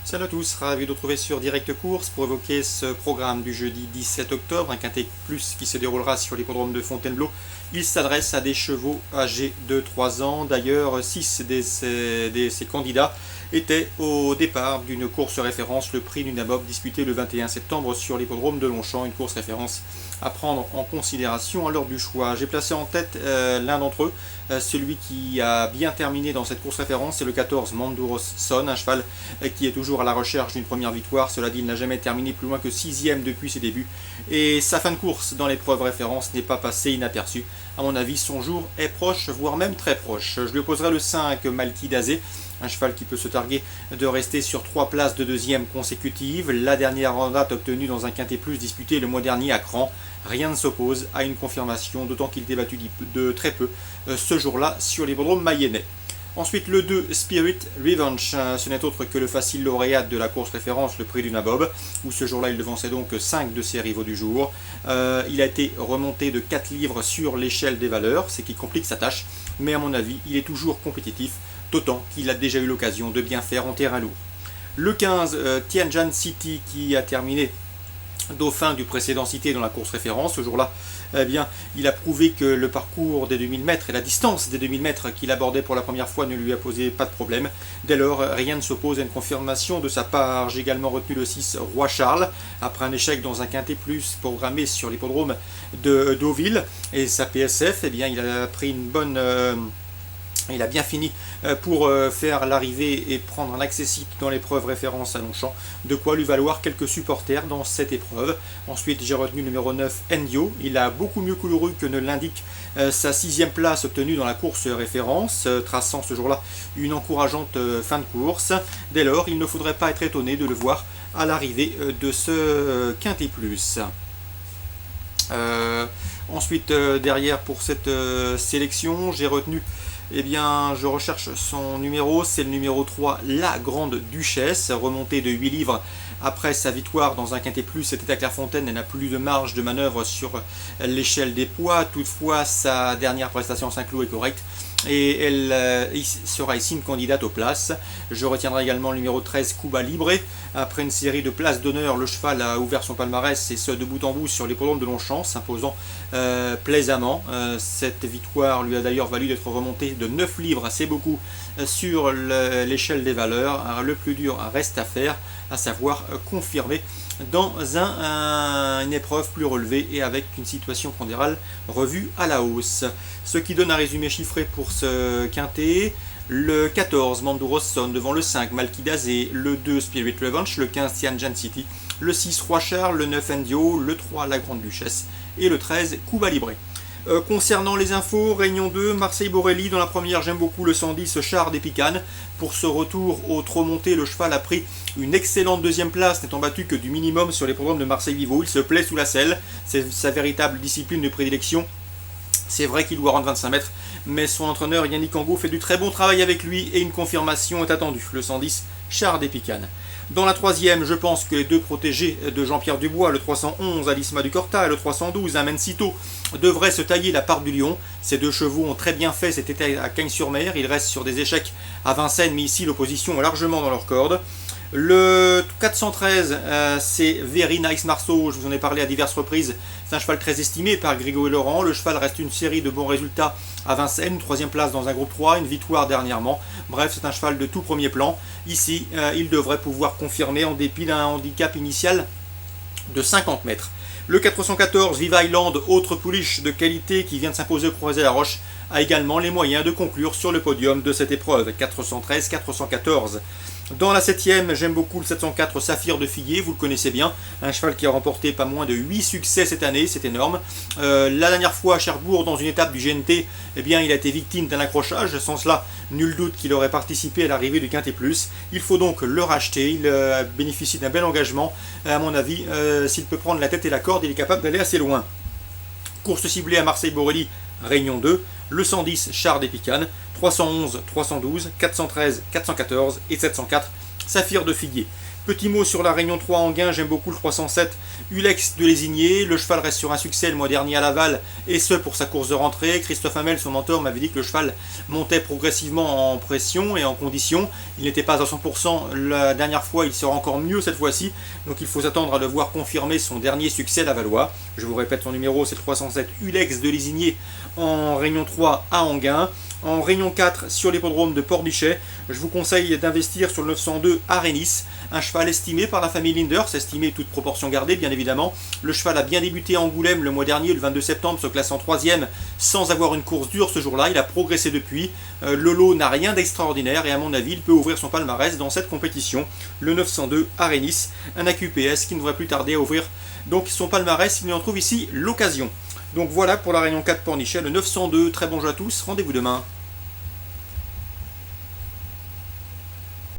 Salut à tous, ravi de vous retrouver sur Direct Course pour évoquer ce programme du jeudi 17 octobre, un quintet plus qui se déroulera sur l'hippodrome de Fontainebleau. Il s'adresse à des chevaux âgés de 3 ans. D'ailleurs, 6 de ces candidats étaient au départ d'une course référence, le prix du Nabob, disputé le 21 septembre sur l'hippodrome de Longchamp, une course référence à prendre en considération à l'heure du choix. J'ai placé en tête l'un d'entre eux, celui qui a bien terminé dans cette course référence, c'est le 14 Manduros Son, un cheval qui est toujours à la recherche d'une première victoire. Cela dit, il n'a jamais terminé plus loin que 6e depuis ses débuts. Et sa fin de course dans l'épreuve référence n'est pas passée inaperçue. À mon avis, son jour est proche, voire même très proche. Je lui opposerai le 5 Malki Dazé, un cheval qui peut se targuer de rester sur 3 places de deuxième consécutives. La dernière date obtenue dans un quintet plus disputé le mois dernier à Cran. Rien ne s'oppose à une confirmation, d'autant qu'il était battu de très peu ce jour-là sur l'hippodrome mayennais. Ensuite, le 2, Spirit Revenge, ce n'est autre que le facile lauréat de la course référence, le prix du Nabob, où ce jour-là il devançait donc 5 de ses rivaux du jour. Il a été remonté de 4 livres sur l'échelle des valeurs, ce qui complique sa tâche, mais à mon avis, il est toujours compétitif, d'autant qu'il a déjà eu l'occasion de bien faire en terrain lourd. Le 15, Tianjin City, qui a terminé dauphin du précédent cité dans la course référence. Ce jour-là, eh bien, il a prouvé que le parcours des 2000 mètres et la distance des 2000 mètres qu'il abordait pour la première fois ne lui a posé pas de problème. Dès lors, rien ne s'oppose à une confirmation de sa part. J'ai également retenu le 6 Roi Charles, après un échec dans un quintet plus programmé sur l'hippodrome de Deauville et sa PSF, eh bien, il a pris une bonne... Il a bien fini pour faire l'arrivée et prendre un accessite dans l'épreuve référence à Longchamp, de quoi lui valoir quelques supporters dans cette épreuve. Ensuite, j'ai retenu le numéro 9, Endio. Il a beaucoup mieux couru que ne l'indique sa 6e place obtenue dans la course référence, traçant ce jour-là une encourageante fin de course. Dès lors, il ne faudrait pas être étonné de le voir à l'arrivée de ce quintet plus. Ensuite, derrière pour cette sélection, j'ai retenu... Eh bien, je recherche son numéro, c'est le numéro 3, la Grande Duchesse, remontée de 8 livres après sa victoire dans un quintet plus, c'était à Clairefontaine, elle n'a plus de marge de manœuvre sur l'échelle des poids, toutefois sa dernière prestation à Saint-Cloud est correcte et elle sera ici une candidate aux places. Je retiendrai également le numéro 13, Cuba Libre. Après une série de places d'honneur, le cheval a ouvert son palmarès et ce de bout en bout sur l'hippodrome de Longchamp, s'imposant plaisamment. Cette victoire lui a d'ailleurs valu d'être remonté de 9 livres, assez beaucoup, sur l'échelle des valeurs. Alors, le plus dur reste à faire, à savoir confirmer dans une épreuve plus relevée et avec une situation pondérale revue à la hausse. Ce qui donne un résumé chiffré pour ce quintet. Le 14, Manduros Son devant le 5, Malki Dazé, le 2, Spirit Revenge, le 15, Tianjin City, le 6, Roi Charles, le 9, Endio, le 3, La Grande Duchesse et le 13, Cuba Libre. Concernant les infos, Réunion 2, Marseille-Borelli, dans la première j'aime beaucoup le 110 Char des Picanes. Pour ce retour au trot monté, le cheval a pris une excellente deuxième place, n'étant battu que du minimum sur les programmes de Marseille-Vivo. Il se plaît sous la selle, c'est sa véritable discipline de prédilection. C'est vrai qu'il doit rendre 25 mètres, mais son entraîneur Yannick Angot fait du très bon travail avec lui et une confirmation est attendue, le 110 Char des Picanes. Dans la troisième, je pense que les deux protégés de Jean-Pierre Dubois, le 311 Alisma du Corta et le 312 Amencito, devraient se tailler la part du lion. Ces deux chevaux ont très bien fait cet été à Cagnes-sur-Mer. Ils restent sur des échecs à Vincennes, mais ici l'opposition est largement dans leur corde. Le 413, c'est Very Nice Marceau, je vous en ai parlé à diverses reprises. C'est un cheval très estimé par Grégory Laurent. Le cheval reste une série de bons résultats à Vincennes, une 3e place dans un groupe 3, une victoire dernièrement. Bref, c'est un cheval de tout premier plan. Ici, il devrait pouvoir confirmer en dépit d'un handicap initial de 50 mètres. Le 414, Viva Island, autre pouliche de qualité qui vient de s'imposer au Croisé-la-Roche, a également les moyens de conclure sur le podium de cette épreuve. 413-414. Dans la 7e, j'aime beaucoup le 704 Saphir de Figuier, vous le connaissez bien, un cheval qui a remporté pas moins de 8 succès cette année, c'est énorme. La dernière fois à Cherbourg, dans une étape du GNT, eh bien, il a été victime d'un accrochage, sans cela, nul doute qu'il aurait participé à l'arrivée du Quintet Plus. Il faut donc le racheter, il bénéficie d'un bel engagement. À mon avis, s'il peut prendre la tête et la corde, il est capable d'aller assez loin. Course ciblée à Marseille-Borelli, Réunion 2, le 110 Char des Picanes, 311, 312, 413, 414 et 704 Saphir de Figuier. Petit mot sur la Réunion 3 Anguin, j'aime beaucoup le 307 Ulex de Lézigné. Le cheval reste sur un succès le mois dernier à Laval, et ce pour sa course de rentrée. Christophe Hamel, son mentor, m'avait dit que le cheval montait progressivement en pression et en condition. Il n'était pas à 100% la dernière fois, il sera encore mieux cette fois-ci. Donc il faut s'attendre à le voir confirmer son dernier succès lavallois. Je vous répète son numéro, c'est le 307 Ulex de Lézigné en Réunion 3 à Anguin. En Réunion 4 sur l'hippodrome de Pornichet, je vous conseille d'investir sur le 902 Arénis, un cheval estimé par la famille Linders, estimé toute proportion gardée bien évidemment. Le cheval a bien débuté à Angoulême le mois dernier, le 22 septembre, se classe en 3e sans avoir une course dure ce jour-là. Il a progressé depuis. Lolo n'a rien d'extraordinaire et à mon avis il peut ouvrir son palmarès dans cette compétition. Le 902 Arénis, un AQPS qui ne devrait plus tarder à ouvrir donc son palmarès, il en trouve ici l'occasion. Donc voilà pour la Réunion 4 Pornichet, le 902. Très bon jeu à tous, rendez-vous demain.